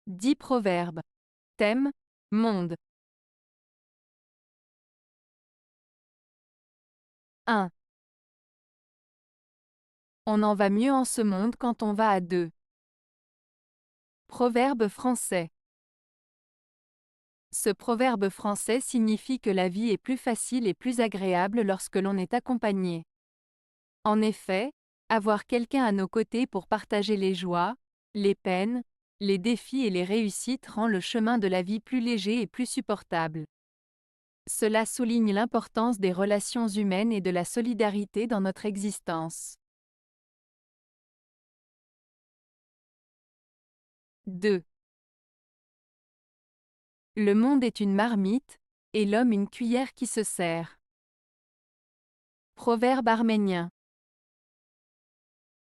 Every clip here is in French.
10 proverbes. Thème, monde. 1. On en va mieux en ce monde quand on va à deux. Proverbe français. Ce proverbe français signifie que la vie est plus facile et plus agréable lorsque l'on est accompagné. En effet, avoir quelqu'un à nos côtés pour partager les joies, les peines, les défis et les réussites rend le chemin de la vie plus léger et plus supportable. Cela souligne l'importance des relations humaines et de la solidarité dans notre existence. 2. Le monde est une marmite, et l'homme une cuillère qui se sert. Proverbe arménien.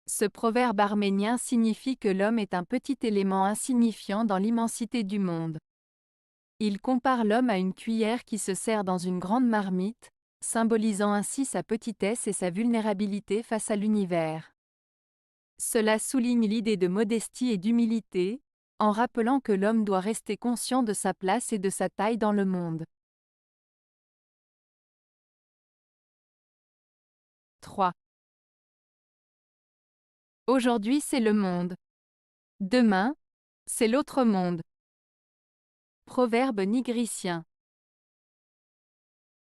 Ce proverbe arménien signifie que l'homme est un petit élément insignifiant dans l'immensité du monde. Il compare l'homme à une cuillère qui se sert dans une grande marmite, symbolisant ainsi sa petitesse et sa vulnérabilité face à l'univers. Cela souligne l'idée de modestie et d'humilité, en rappelant que l'homme doit rester conscient de sa place et de sa taille dans le monde. 3. Aujourd'hui c'est le monde. Demain, c'est l'autre monde. Proverbe nigricien.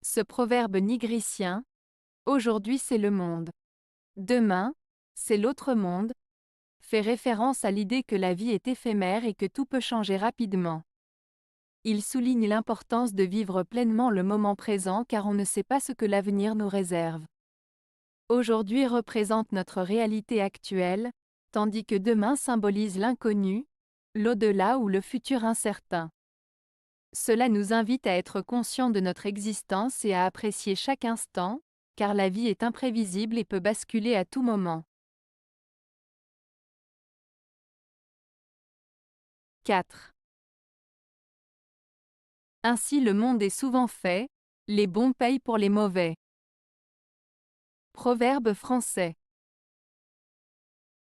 Ce proverbe nigricien, aujourd'hui c'est le monde. Demain, c'est l'autre monde, fait référence à l'idée que la vie est éphémère et que tout peut changer rapidement. Il souligne l'importance de vivre pleinement le moment présent car on ne sait pas ce que l'avenir nous réserve. Aujourd'hui représente notre réalité actuelle, tandis que demain symbolise l'inconnu, l'au-delà ou le futur incertain. Cela nous invite à être conscients de notre existence et à apprécier chaque instant, car la vie est imprévisible et peut basculer à tout moment. 4. Ainsi le monde est souvent fait, les bons payent pour les mauvais. Proverbe français.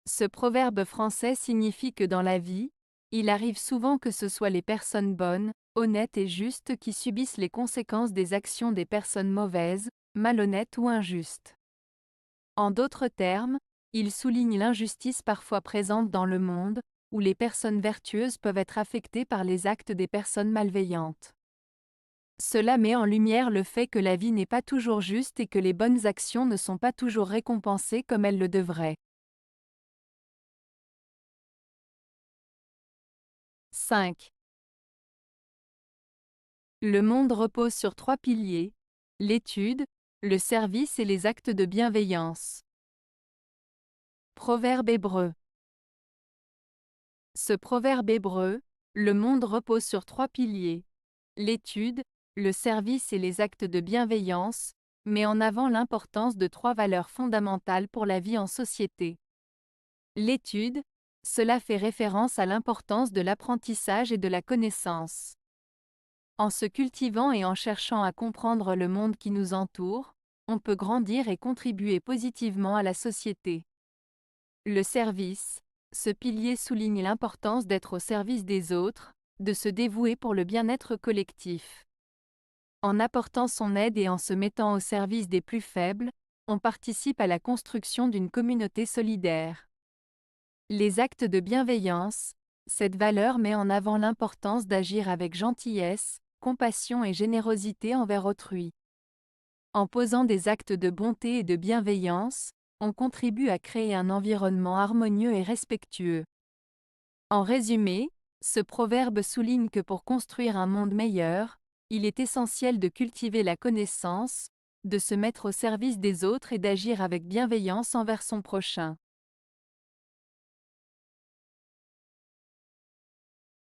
Ce proverbe français signifie que dans la vie, il arrive souvent que ce soit les personnes bonnes, honnêtes et justes qui subissent les conséquences des actions des personnes mauvaises, malhonnêtes ou injustes. En d'autres termes, il souligne l'injustice parfois présente dans le monde, où les personnes vertueuses peuvent être affectées par les actes des personnes malveillantes. Cela met en lumière le fait que la vie n'est pas toujours juste et que les bonnes actions ne sont pas toujours récompensées comme elles le devraient. 5. Le monde repose sur 3 piliers, l'étude, le service et les actes de bienveillance. Proverbe hébreu. Ce proverbe hébreu, le monde repose sur 3 piliers, l'étude, le service et les actes de bienveillance, met en avant l'importance de 3 valeurs fondamentales pour la vie en société. L'étude, cela fait référence à l'importance de l'apprentissage et de la connaissance. En se cultivant et en cherchant à comprendre le monde qui nous entoure, on peut grandir et contribuer positivement à la société. Le service, ce pilier souligne l'importance d'être au service des autres, de se dévouer pour le bien-être collectif. En apportant son aide et en se mettant au service des plus faibles, on participe à la construction d'une communauté solidaire. Les actes de bienveillance, cette valeur met en avant l'importance d'agir avec gentillesse, compassion et générosité envers autrui. En posant des actes de bonté et de bienveillance, on contribue à créer un environnement harmonieux et respectueux. En résumé, ce proverbe souligne que pour construire un monde meilleur, il est essentiel de cultiver la connaissance, de se mettre au service des autres et d'agir avec bienveillance envers son prochain.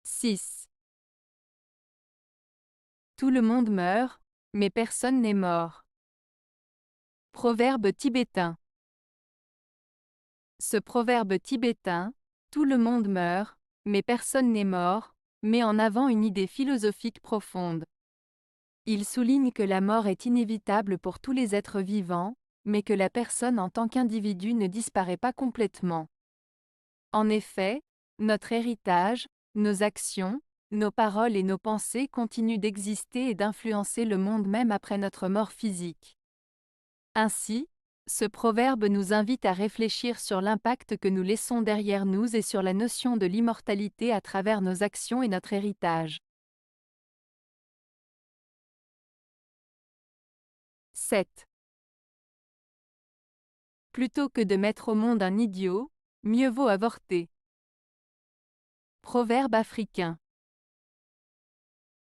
6. Tout le monde meurt, mais personne n'est mort. Proverbe tibétain. Ce proverbe tibétain, tout le monde meurt, mais personne n'est mort, met en avant une idée philosophique profonde. Il souligne que la mort est inévitable pour tous les êtres vivants, mais que la personne en tant qu'individu ne disparaît pas complètement. En effet, notre héritage, nos actions, nos paroles et nos pensées continuent d'exister et d'influencer le monde même après notre mort physique. Ainsi, ce proverbe nous invite à réfléchir sur l'impact que nous laissons derrière nous et sur la notion de l'immortalité à travers nos actions et notre héritage. 7. Plutôt que de mettre au monde un idiot, mieux vaut avorter. Proverbe africain.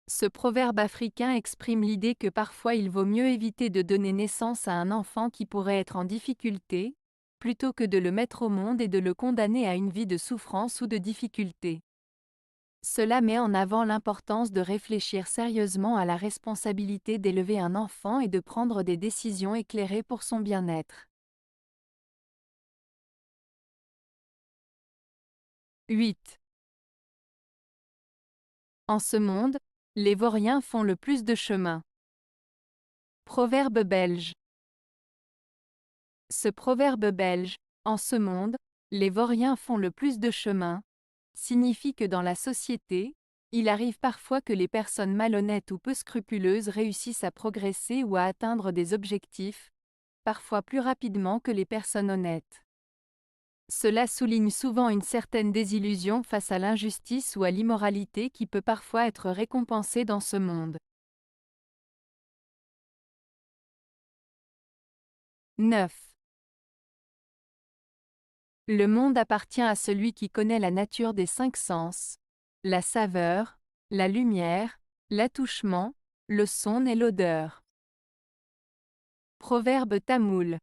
Ce proverbe africain exprime l'idée que parfois il vaut mieux éviter de donner naissance à un enfant qui pourrait être en difficulté, plutôt que de le mettre au monde et de le condamner à une vie de souffrance ou de difficulté. Cela met en avant l'importance de réfléchir sérieusement à la responsabilité d'élever un enfant et de prendre des décisions éclairées pour son bien-être. 8. En ce monde, les vauriens font le plus de chemin. Proverbe belge. Ce proverbe belge, en ce monde, les vauriens font le plus de chemin, signifie que dans la société, il arrive parfois que les personnes malhonnêtes ou peu scrupuleuses réussissent à progresser ou à atteindre des objectifs, parfois plus rapidement que les personnes honnêtes. Cela souligne souvent une certaine désillusion face à l'injustice ou à l'immoralité qui peut parfois être récompensée dans ce monde. 9. Le monde appartient à celui qui connaît la nature des 5 sens, la saveur, la lumière, l'attouchement, le son et l'odeur. Proverbe tamoul.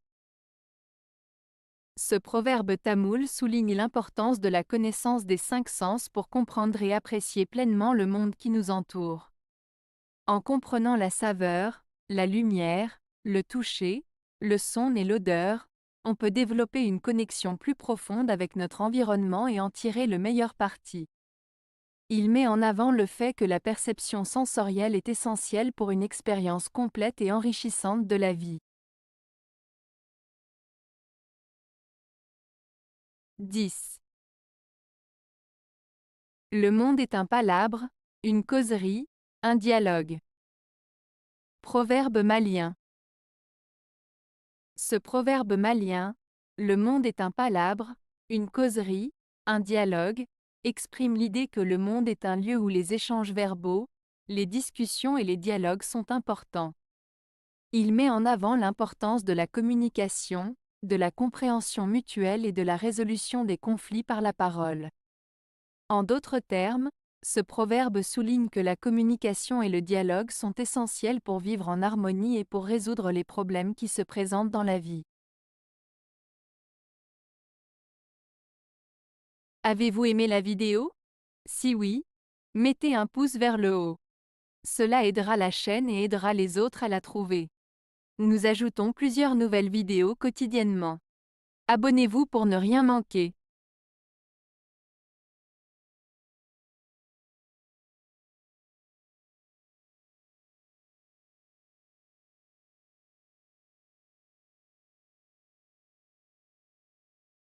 Ce proverbe tamoul souligne l'importance de la connaissance des 5 sens pour comprendre et apprécier pleinement le monde qui nous entoure. En comprenant la saveur, la lumière, le toucher, le son et l'odeur, on peut développer une connexion plus profonde avec notre environnement et en tirer le meilleur parti. Il met en avant le fait que la perception sensorielle est essentielle pour une expérience complète et enrichissante de la vie. 10. Le monde est un palabre, une causerie, un dialogue. Proverbe malien. Ce proverbe malien, le monde est un palabre, une causerie, un dialogue, exprime l'idée que le monde est un lieu où les échanges verbaux, les discussions et les dialogues sont importants. Il met en avant l'importance de la communication, de la compréhension mutuelle et de la résolution des conflits par la parole. En d'autres termes, ce proverbe souligne que la communication et le dialogue sont essentiels pour vivre en harmonie et pour résoudre les problèmes qui se présentent dans la vie. Avez-vous aimé la vidéo? Si oui, mettez un pouce vers le haut. Cela aidera la chaîne et aidera les autres à la trouver. Nous ajoutons plusieurs nouvelles vidéos quotidiennement. Abonnez-vous pour ne rien manquer.